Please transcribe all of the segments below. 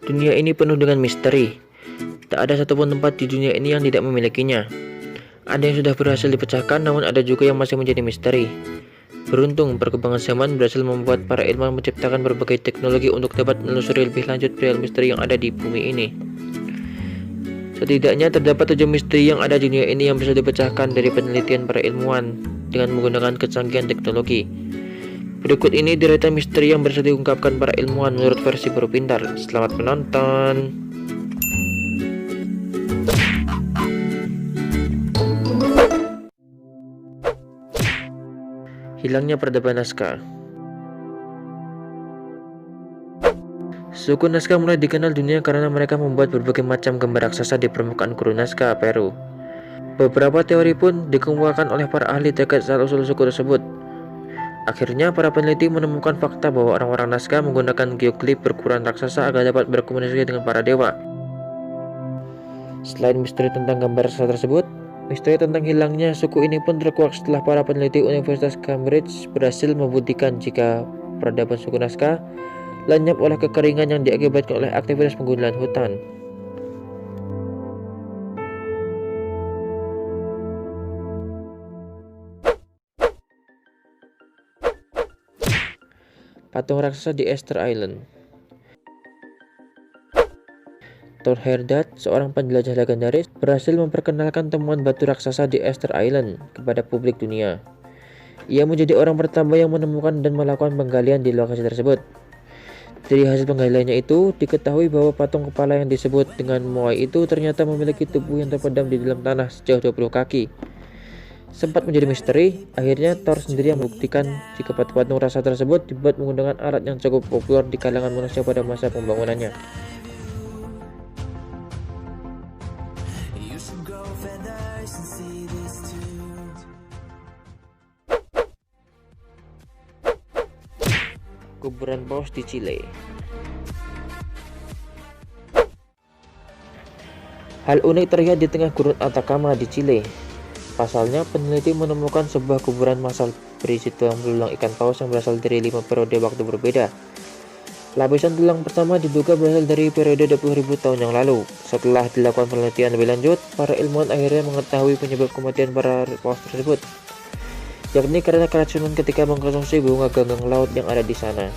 Dunia ini penuh dengan misteri. Tak ada satupun tempat di dunia ini yang tidak memilikinya. Ada yang sudah berhasil dipecahkan, namun ada juga yang masih menjadi misteri. Beruntung, perkembangan zaman berhasil membuat para ilmuwan menciptakan berbagai teknologi untuk dapat menelusuri lebih lanjut perihal misteri yang ada di bumi ini. Setidaknya terdapat 7 misteri yang ada di dunia ini yang bisa dipecahkan dari penelitian para ilmuwan dengan menggunakan kecanggihan teknologi. Berikut ini deretan misteri yang berhasil diungkapkan para ilmuwan menurut versi Baru Pintar. Selamat menonton. Hilangnya peradaban Nazca. Suku Nazca mulai dikenal dunia karena mereka membuat berbagai macam gambar raksasa di permukaan gurun Nazca, Peru. Beberapa teori pun dikemukakan oleh para ahli terkait asal-usul suku tersebut. Akhirnya, para peneliti menemukan fakta bahwa orang-orang Nazca menggunakan geoglif berukuran raksasa agar dapat berkomunikasi dengan para dewa. Selain misteri tentang gambar raksasa tersebut, misteri tentang hilangnya suku ini pun terkuak setelah para peneliti Universitas Cambridge berhasil membuktikan jika peradaban suku Nazca lenyap oleh kekeringan yang diakibatkan oleh aktivitas penggundulan hutan. Patung raksasa di Easter Island. Thor Heyerdahl, seorang penjelajah legendaris, berhasil memperkenalkan temuan batu raksasa di Easter Island kepada publik dunia. Ia menjadi orang pertama yang menemukan dan melakukan penggalian di lokasi tersebut. Dari hasil penggaliannya itu, diketahui bahwa patung kepala yang disebut dengan Moai itu ternyata memiliki tubuh yang terpendam di dalam tanah sejauh 20 kaki. Sempat menjadi misteri, akhirnya Thor sendiri yang membuktikan jika patung raksasa tersebut dibuat menggunakan alat yang cukup populer di kalangan manusia pada masa pembangunannya. Kuburan paus di Chile. Hal unik terlihat di tengah gurun Atacama di Chile. Pasalnya, peneliti menemukan sebuah kuburan massal berisi tulang belulang ikan paus yang berasal dari 5 periode waktu berbeda. Lapisan tulang pertama diduga berasal dari periode 20.000 tahun yang lalu. Setelah dilakukan penelitian lebih lanjut, para ilmuwan akhirnya mengetahui penyebab kematian para paus tersebut, yakni karena keracunan ketika mengkonsumsi bunga ganggang laut yang ada di sana.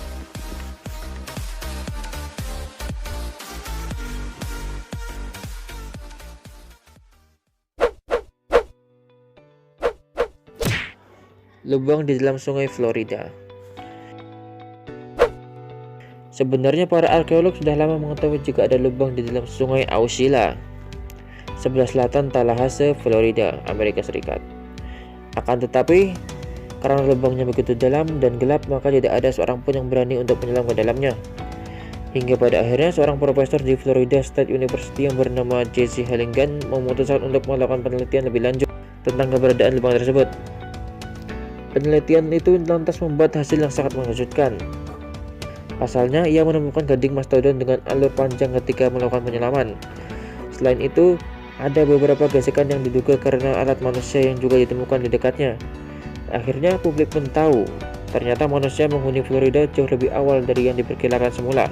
Lubang di dalam sungai Florida. Sebenarnya para arkeolog sudah lama mengetahui jika ada lubang di dalam sungai Auchila, sebelah selatan Tallahassee, Florida, Amerika Serikat. Akan tetapi, karena lubangnya begitu dalam dan gelap, maka tidak ada seorang pun yang berani untuk menyelam ke dalamnya. Hingga pada akhirnya seorang profesor di Florida State University yang bernama Jesse Halligan memutuskan untuk melakukan penelitian lebih lanjut tentang keberadaan lubang tersebut. Penelitian itu lantas membuat hasil yang sangat mengejutkan. Pasalnya, ia menemukan gading mastodon dengan alur panjang ketika melakukan penyelaman. Selain itu, ada beberapa gesekan yang diduga karena alat manusia yang juga ditemukan di dekatnya. Akhirnya publik pun tahu, ternyata manusia menghuni Florida jauh lebih awal dari yang diperkirakan semula,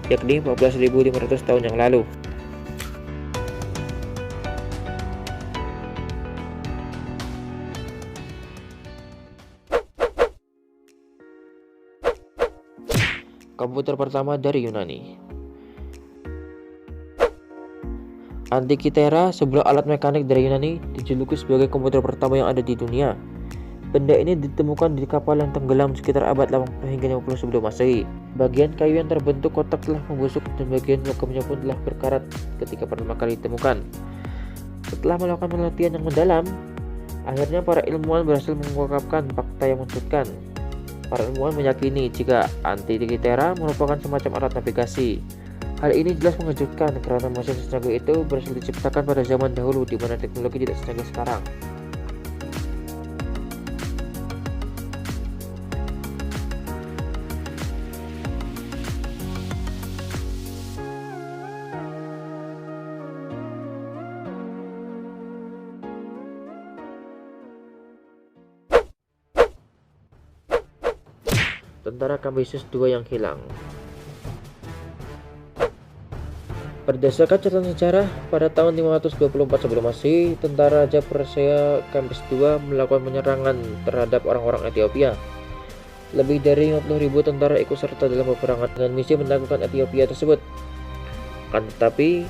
yakni 14.500 tahun yang lalu. Komputer pertama dari Yunani. Antikythera, sebuah alat mekanik dari Yunani, dijuluki sebagai komputer pertama yang ada di dunia. Benda ini ditemukan di kapal yang tenggelam sekitar abad 80 hingga 50 sebelum Masehi. Bagian kayu yang terbentuk kotak telah membusuk dan bagian logamnya pun telah berkarat ketika pertama kali ditemukan. Setelah melakukan penelitian yang mendalam, akhirnya para ilmuwan berhasil mengungkapkan fakta yang mengejutkan. Para ilmuwan meyakini jika Antikythera merupakan semacam alat navigasi. Hal ini jelas mengejutkan karena mesin secanggih itu berhasil diciptakan pada zaman dahulu di mana teknologi tidak secanggih sekarang. Tentara Kambises II yang hilang. Berdasarkan catatan sejarah, pada tahun 524 sebelum Masehi, tentara Raja Persia Kambises II melakukan penyerangan terhadap orang-orang Ethiopia. Lebih dari 50.000 tentara ikut serta dalam peperangan dengan misi menaklukkan Ethiopia tersebut. Akan tetapi,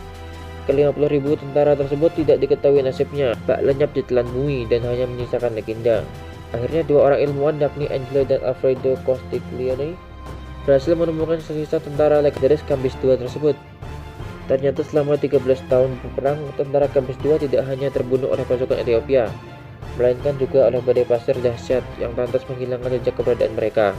ke-50.000 tentara tersebut tidak diketahui nasibnya, bak lenyap di telan bumi dan hanya menyisakan legenda. Akhirnya dua orang ilmuwan yakni Angelo dan Alfredo Castiglione berhasil menemukan sisa tentara legendaris Kambises II tersebut. Ternyata selama 13 tahun berperang, tentara Kambises II tidak hanya terbunuh oleh pasukan Ethiopia, melainkan juga oleh badai pasir dahsyat yang lantas menghilangkan jejak keberadaan mereka.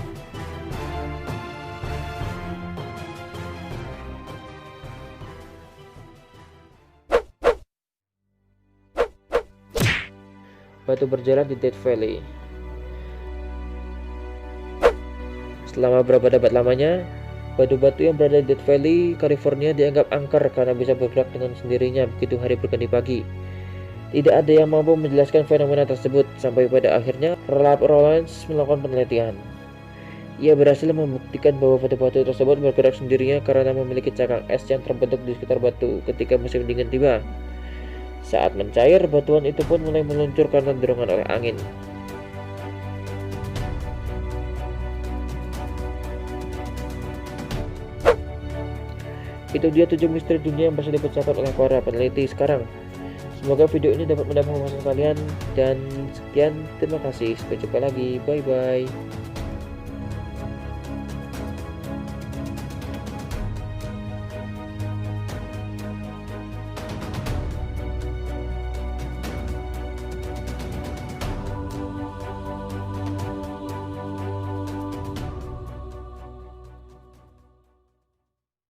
Batu berjalan di Death Valley. Selama berabad-abad lamanya, batu-batu yang berada di Death Valley, California dianggap angker karena bisa bergerak dengan sendirinya begitu hari berganti pagi. Tidak ada yang mampu menjelaskan fenomena tersebut sampai pada akhirnya Ralph Rollins melakukan penelitian. Ia berhasil membuktikan bahwa batu-batu tersebut bergerak sendirinya karena memiliki cakang es yang terbentuk di sekitar batu ketika musim dingin tiba. Saat mencair, batuan itu pun mulai meluncur karena dorongan oleh angin. Itu dia 7 misteri dunia yang berhasil dipecahkan oleh para peneliti sekarang. Semoga video ini dapat menambah wawasan kalian, dan sekian, terima kasih, sampai jumpa lagi, bye bye.